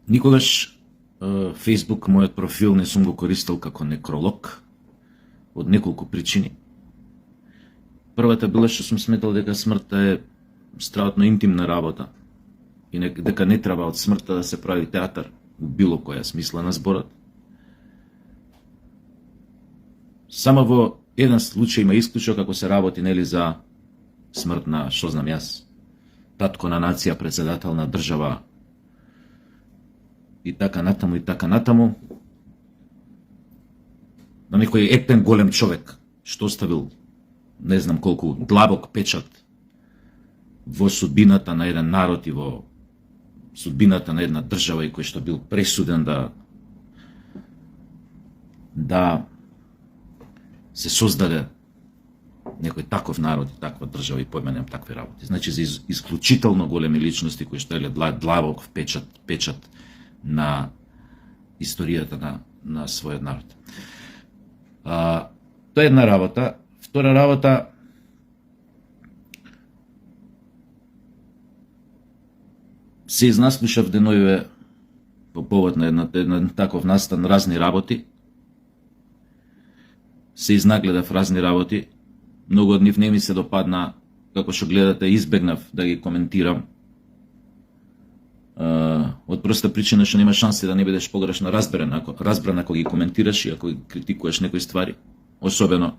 Никогаш Facebook, мојот профил, не сум го користил како некролог од неколку причини. Првата била што сум сметал дека смртта е страшно интимна работа и дека не треба од смртта да се прави театар у било која смисла на зборот. Само во еден случај има исклучок ако се работи нели за смрт на, што знам јас, татко на нација, председател на држава и така натаму, на некој епен голем човек, што оставил не знам колку длабок печат во судбината на еден народ и во судбината на една држава и кој што бил пресуден да се создаде некој таков народ и таква држава и поменем такви работи. Значи за исклучително големи личности кои што е длабок печат на историјата на својот народ. Тоа е една работа. Втора работа, се изнаслушав денојуве по повод на еден таков настан разни работи. Се изнагледав разни работи. Многу од нив не ми се допадна, како што гледате, избегнав да ги коментирам. Од проста причина што нема шанси да не бидеш погрешно разбран ако ги коментираш и ако ги критикуваш некои ствари, особено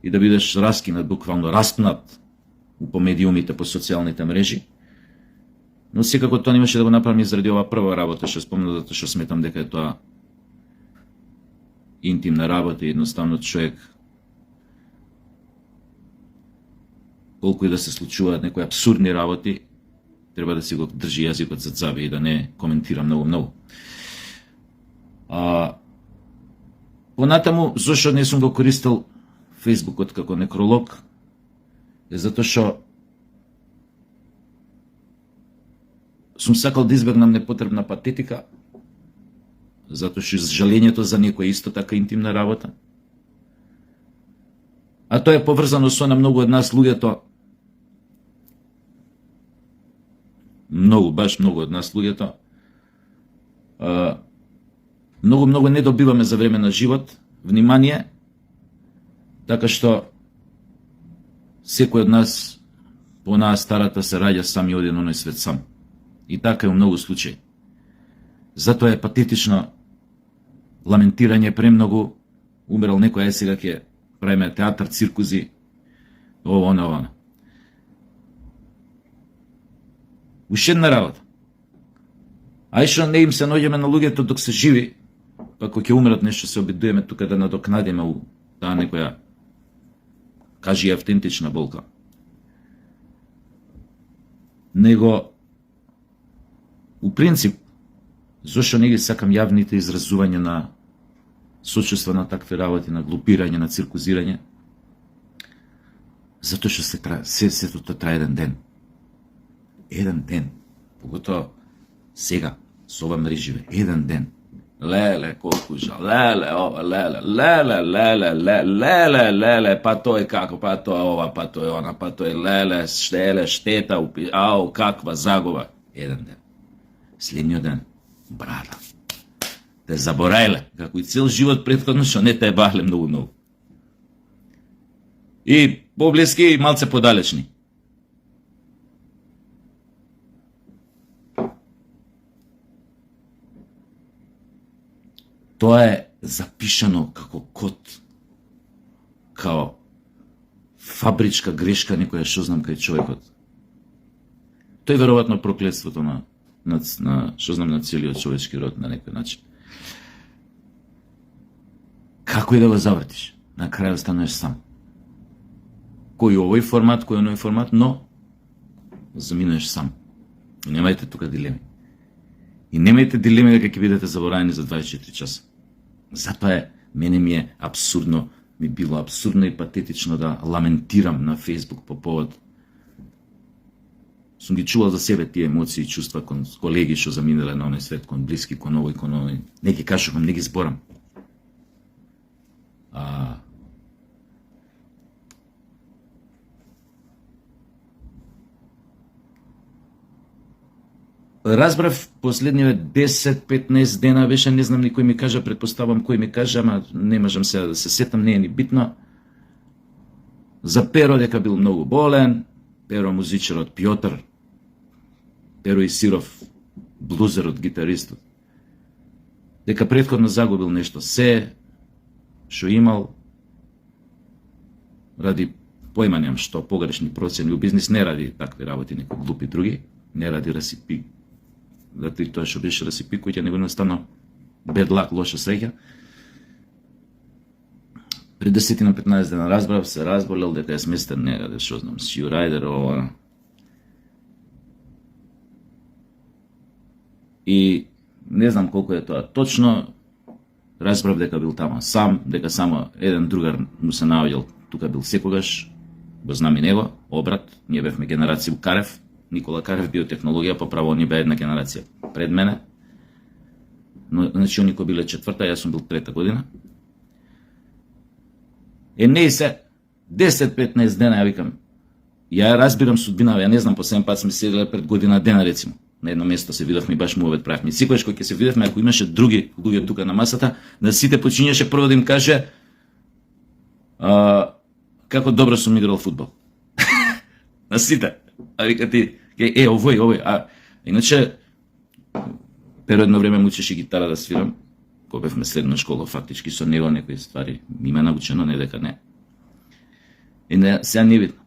и да бидеш раскинат, буквално распнат по медиумите, по социјалните мрежи. Но секако тоа немаше да го направам заради ова прва работа, што спомнав, затоа што сметам дека е тоа интимна работа и едноставно човек, колку и да се случуваат некои абсурдни работи, треба да си го држи јазикот зад себе и да не коментира многу. Понатаму, зошто не сум го користил Фејсбукот како некролог, е затоа што сум сакал да избегнам непотребна патетика, затоа што жалењето за некој е исто така интимна работа. А тоа е поврзано со на многу од нас луѓето, баш многу од нас луѓето, многу не добиваме за време на живот внимание, така што секој од нас по онаа старата се раѓа сам и оди на оној свет сам. И така е у многу случаи. Затоа е патетично ламентирање премногу, умрел некој, сега ќе правиме театар, циркузи, ова. Уште една работа. Ај што не им се наоѓаме на луѓето док се живи, па кога ќе умрат нешто се обидуваме тука да надокнадиме у таа некоја, кажи автентична болка. Него, у принцип, зошто не ги сакам јавните изразувања на сочувства на такви работи, на глупирање, на циркузирање? Затоа што сето тоа трае еден ден. Еден ден. Поготоа сега, со ова мреживе. Еден ден. Леле, колку жал. Леле, ова, леле, па тој како, па тоа ова, па тој она, па тој леле, штета, каква загуба. Еден ден. Следниот ден, брата, те заборајле, како и цел живот претходно, што не те бахле многу. И поблиски, и малце подалечни. Тоа е запишано како код, као фабричка грешка, некоја што знам кај човекот. Тој веројатно проклетството на што знам на целиот човечки род на некој начин. Како и да го завртиш, на крај останеш сам. Кој овој формат, кој оној формат, но заминеш сам. Немајте тука дилеми. И немајте дилеми дека ќе бидете забораени за 24 часа. Затоа мене ми било абсурдно и патетично да ламентирам на Фејсбук по повод. Сум ги чувал за себе тие емоции и чувства кон колеги што заминале на оној свет, кон блиски, кон овој. Не ги кажувам, не ги зборам. разбрав последниве 10-15 дена беше, не знам никој ми кажа, предпоставам кој ми кажа, ама не можам сега да се сетам, не е ни битно. За Перо дека бил многу болен, Перо музичарот Пјотр, Перо Исиров, блузерот, гитаристот. Дека претходно загубил нешто се, што имал, ради појма немам што, погрешни процени у бизнис, не ради такви работи, некои глупи други, не ради расипи, и тоа што беше расипи, кој ќе него настанал бедлак, лоша среќа. Пред 10 на 15 дена разбрав, се разболел, дека е сместен негаде, што знам, Сью Райдер, ова. И не знам колку е тоа точно, разбрав дека бил тама сам, дека само еден другар му се наоѓал, тука бил секогаш, го знам и него, обрат, ние бевме генерација Карев, Никола Карев, биотехнологија, по право ние бе една генерација пред мене, но значи они кои биле четврта, јас сум бил трета година. Не се, 10-15 дена, ја викам, ја разбирам судбина, ја не знам, по 7 пат сме седеле пред година дена, рецимо. На едно место се видовме и баш мувет правихме. Секојаш кој ќе се видовме, ако имаше други луѓе тука на масата, на сите почињаше прво да им каже како добро сум играл фудбал. На сите. А вика ти, овој. Иначе, Перо едно време му учеше гитара да свирам, кога бевме средна школа, фактички со него некои ствари ми ме научено, не дека не. И сега не видно.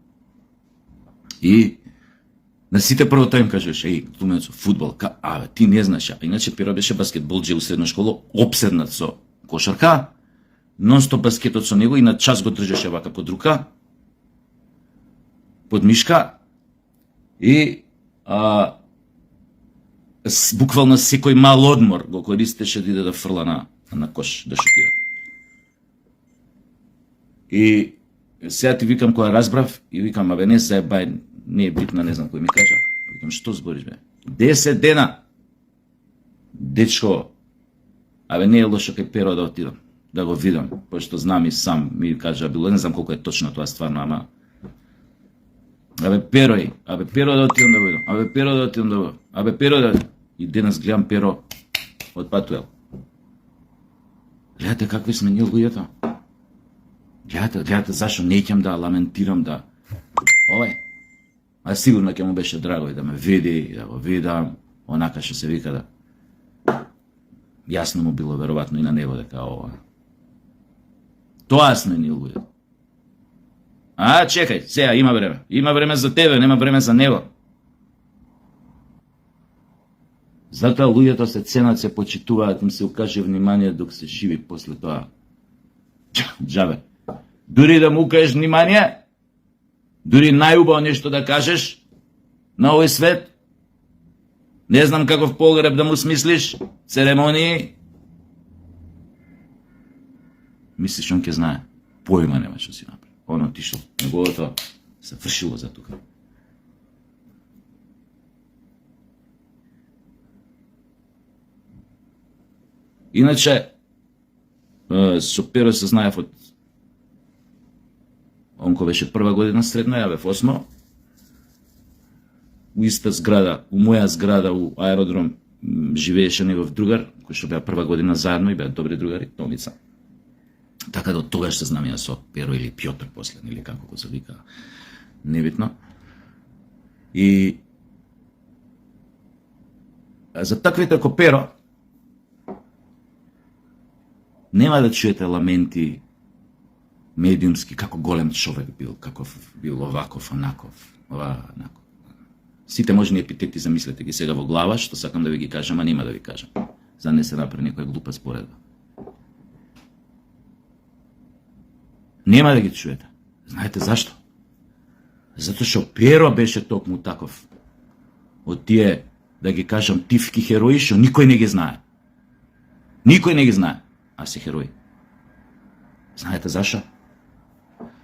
И на сите прво тој им кажеш, глумецо, фудбал, ти не знаеш. Иначе Перо беше баскетболџи у средна школа, обседнат со кошарка, нон-стоп баскетот со него и на час го држеше вака под рука, под мишка и буквално секој мал одмор го користеше да иде да фрла на кош, да шутира. И сега ти викам кога разбрав и викам, не се бај, не е битна, не знам кој ми кажа. Викам, што збориш бе? 10 дена! Дечко, не е лошо кај Перо да отидам, да го видам, пошто знам и сам ми кажа, било, не знам колко е точно тоа стварно, ама Перо да отидам да го видам, Перо да отидам да го видам, Перо да... И денес гледам Перо од Патуел. Гледате какви сме ние луѓето. Гледате зашо не ќам да ламентирам да... сигурно ќе му беше драго и да ме види, да го видам, онака што се вика да... Јасно му било веројатно и на него дека ова. Тоа сме ние луѓето. Чекај, сега има време. Има време за тебе, нема време за него. Затоа луѓето се ценат, се почитуваат, им се укаже внимание док се живи после тоа. Џабе. Дури да му укажеш внимание, дури најубаво нешто да кажеш на овој свет, не знам каков погреб да му смислиш, церемонии, мислиш он ќе знае. Појма нема што си направи. Он отишол. Неговото се вршило за тука. Иначе, со Перо се знаев од он кој беше прва година средна, ја бев 8. У иста зграда, у моја зграда, у аеродром, живееше негов другар, кој што беа прва година заедно и беа добри другари, Томица. Така да од тогаш се знам ја со Перо или Пјотр последен, или како го се вика, небитно. И за таквите ко Перо, нема да чуете ламенти медиумски, како голем човек бил, каков бил оваков, онаков, онаков. Сите можни епитети замислете ги сега во глава, што сакам да ви ги кажам, а нема да ви кажам. За не се направи некоја глупа споредба. Нема да ги чуете. Знаете зашто? Затоа што Перо беше токму таков. Од тие, да ги кажам, тивки херои, што никој не ги знае. Никој не ги знае. А се херои. Знаете зашо?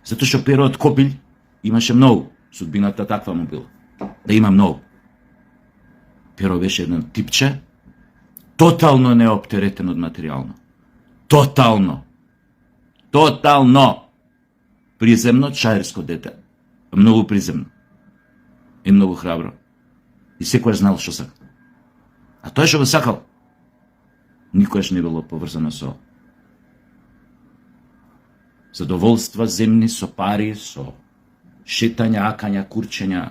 Затоа што Перо од Копилј имаше многу. Судбината таква му била. Да има многу. Перо беше еден типче, тотално неоптеретен од материјално. Тотално. Приземно, чаирско дете. Многу приземно. И многу храбро. И секој знал што сака. А тој што го сакал, никогаш не било поврзано со задоволства земни, со пари, со шетања, акања, курчења,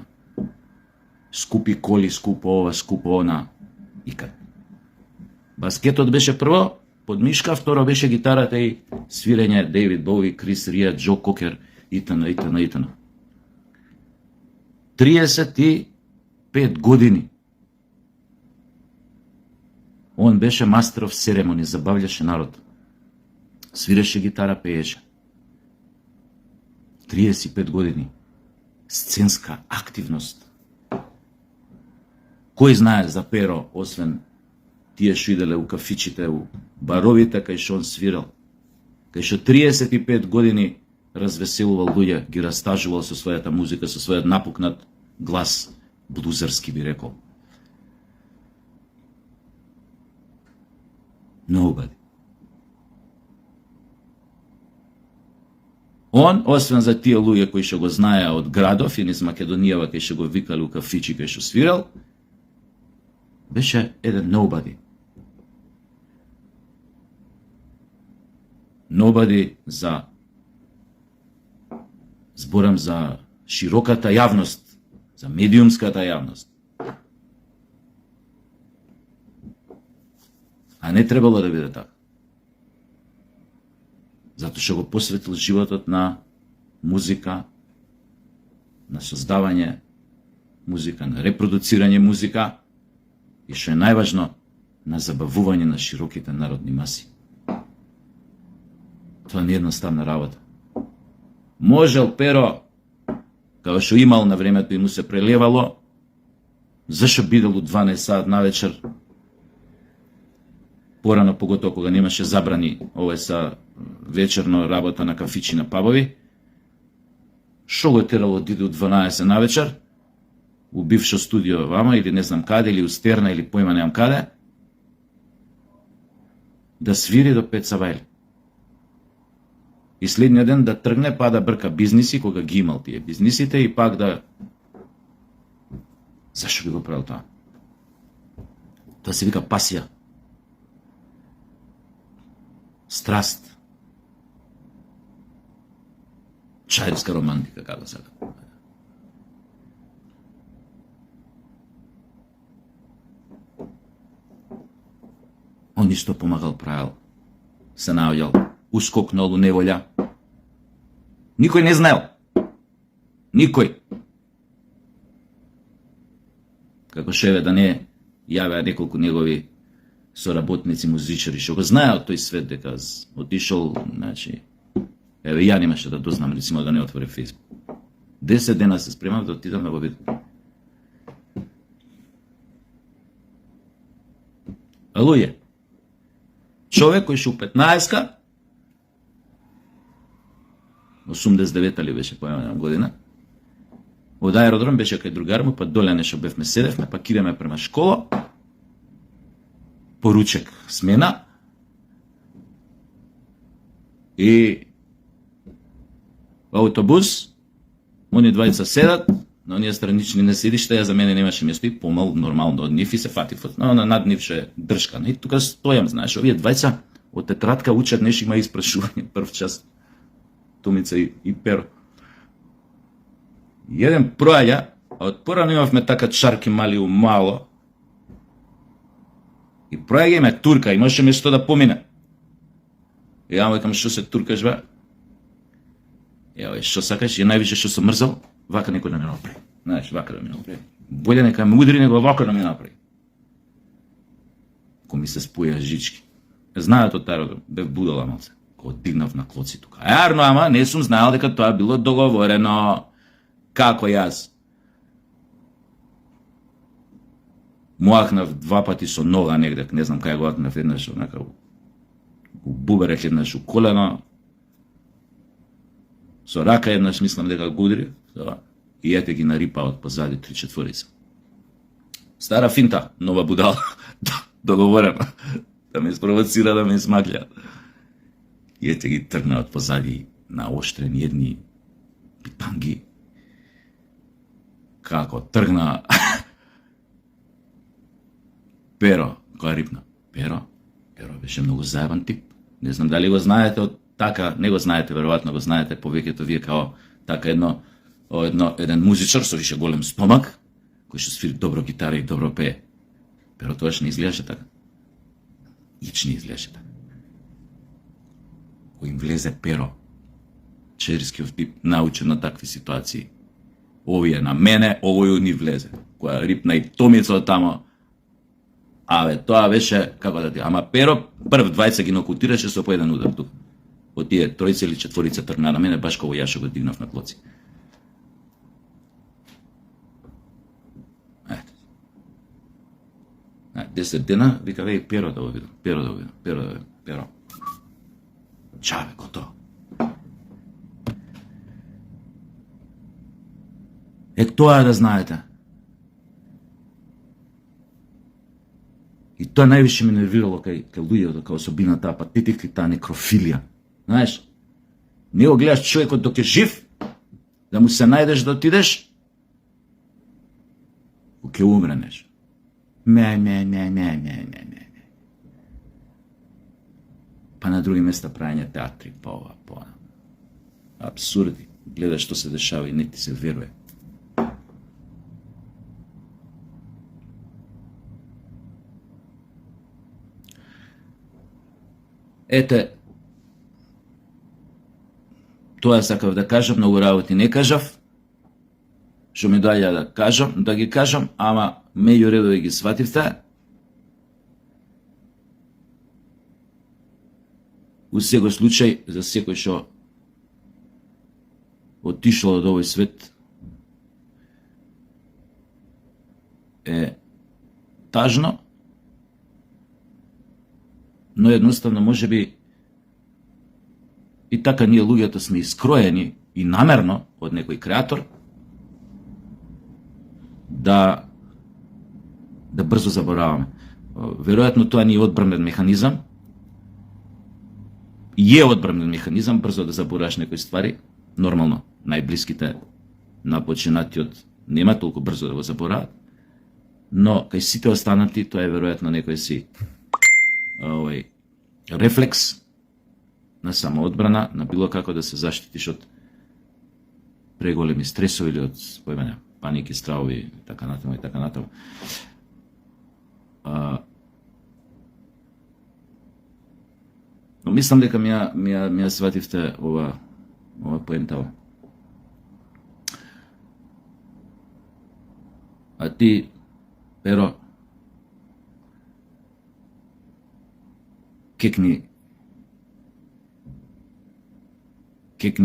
скупи коли, скупо ова, скупо она, икад. Баскетот беше прво, под мишка, второ беше гитарата и свирење Дейвид Боуи, Крис Рија, Џо Кокер, итн. 35 години. Он беше мастер оф церемони, забавляше народ. Свиреше гитара, пееше. 35 години. Сценска активност. Кој знае за Перо, освен тие што иделе у кафичите, у баровите, кај што он свирал. Кај што 35 години развеселувал луѓе, ги растажувал со својата музика, со својот напукнат глас, блузерски би рекол. Nobody. Он, освен за тие луѓе кои што го знаеа од градов и низ Македонијава, кај што го викале у кафичи, кај што свирал, беше еден nobody. Nobody за, зборам за широката јавност, за медиумската јавност. А не требало да биде така. Затоа што го посветил животот на музика, на создавање музика, на репродуцирање музика и што е најважно, на забавување на широките народни маси. Тоа не е едноставна работа. Можел Перо, као што имал на времето и му се прелевало, зашо бидел у 12 саат на вечер, порано, поготоа кога немаше забрани овој са вечерно работа на кафичи на пабови, шо го терало да иде у 12 на вечер, у бившо студио вама, или не знам каде, или у Стерна, или поима немам каде, да свири до 5 сабајли. И следниот ден да тргне, па да брка бизниси, кога ги имал тие бизнисите, и пак да... Зашо би го правил тоа? Тоа се вика пасија. Страст. Чаевска романтика, како сега. Он ништо помагал, правил. Се наоѓал, ускокнал у неволја. Никој не знаел. Никој. Како шеве да не јавеа неколку негови соработници, музичари, што го знаеа тој свет, дека отишол, значи, еве ја немаше да дознам, рецимо да не отвори Фейсбук. 10 дена се спремав да отидам да го видам. Алује, човек кој ше у 15-ка, 89-та ли беше појавена година, од аеродром беше кај другар му, па доле нешто бевме, седевме, па кидеме према школа, поручек смена и автобус, они двајца седат, на оние странични на седишта, ја за мене немаше место и помал нормално од нив и се фатив, над нив ше дршка. И тука стојам, знаеш, овие двајца од тетрадка учат нешто, има испрашување, прв час, Томица и Перо. Еден проаѓа, а од порано имавме така чарки мали у мало, и проаѓа име турка, имаше место да помине. И ја му викам, што се туркаш, бе? Ја, што сакаш, ја највише што сум мрзал, вака некој да ми направи. Знаеш, вака да ми направи. Боле нека ме удри, него вака да ми направи. Ко ми се споја жички. Знаат од аеродром, бев будала малце. Ко дигнав на клоци тука. Арно, ама не сум знаел дека тоа било договорено. Како јас? Муахнав два пати со нога негде, не знам кај го атнав, еднаш онака у буберек, еднаш у колено, со рака еднаш мислам дека го удри, и ете ги нарипа од позади 3/4. Стара финта, нова будала, договорено, да ме испровоцира, да ме измаглја. И ете ги тргна од позади наоштрени едни питанги. Како тргна... Перо, кој рипна? Перо беше многу заебан тип. Не знам дали го знаете од така, не го знаете, веројатно го знаете повеќето вие као така еден музичар со више голем стомак, кој што свири добро гитара и добро пее. Перо тоаш не изгледаше така. Ич не изгледаше така. Кој им влезе перо, черискиот тип, научен на такви ситуации. Овие на мене, овој ни влезе. Која рипна и Томица од тамо. Тоа беше, како да ти, ама перо прв двајца ги нокаутираше со по еден удар тук. Од тие тројца или четворица тргна на мене, баш кога ја што го дигнав на клоци. Ето. 10 дена, вика, веј, перо да го видам, перо. Чаве, готово. Тоа е да знаете. И тоа највише ме нервирало кај луѓето, као особина таа патетика и таа некрофилија. Знаеш, не го гледаш човекот док е жив, да му се најдеш да отидеш, ќе умре нешто. Не. Па на други места прајање театри, па ова, па она. Абсурди. Гледаш што се дешава и не ти се веруе. Ете, тоа сакав да кажам, многу работи не кажав, што ми доаѓа да ги кажам, ама меѓу редови ги свативте. У секој случај, за секој што отишол од овој свет, е тажно, но едноставно можеби и така ние луѓето сме искроени и намерно од некој креатор да брзо забораваме. Веројатно тоа не е одбранен механизам. Е одбранен механизам брзо да забораваш некои ствари. Нормално, најблиските на починатиот нема толку брзо да го заборават, но кај сите останати тоа е веројатно некој си рефлекс на самоодбрана, на било како да се заштитиш од преголеми стресови или од паники, стравови и така натаму. Но мислам дека ми ја свативте ова поентава. А ти, Перо, кекни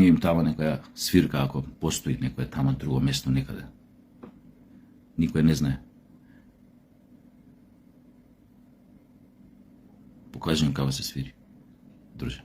им тamo некоја свирка, ако постои некоја тamo друго место некаде. Никој не знае. Покажи им како се свири, друже.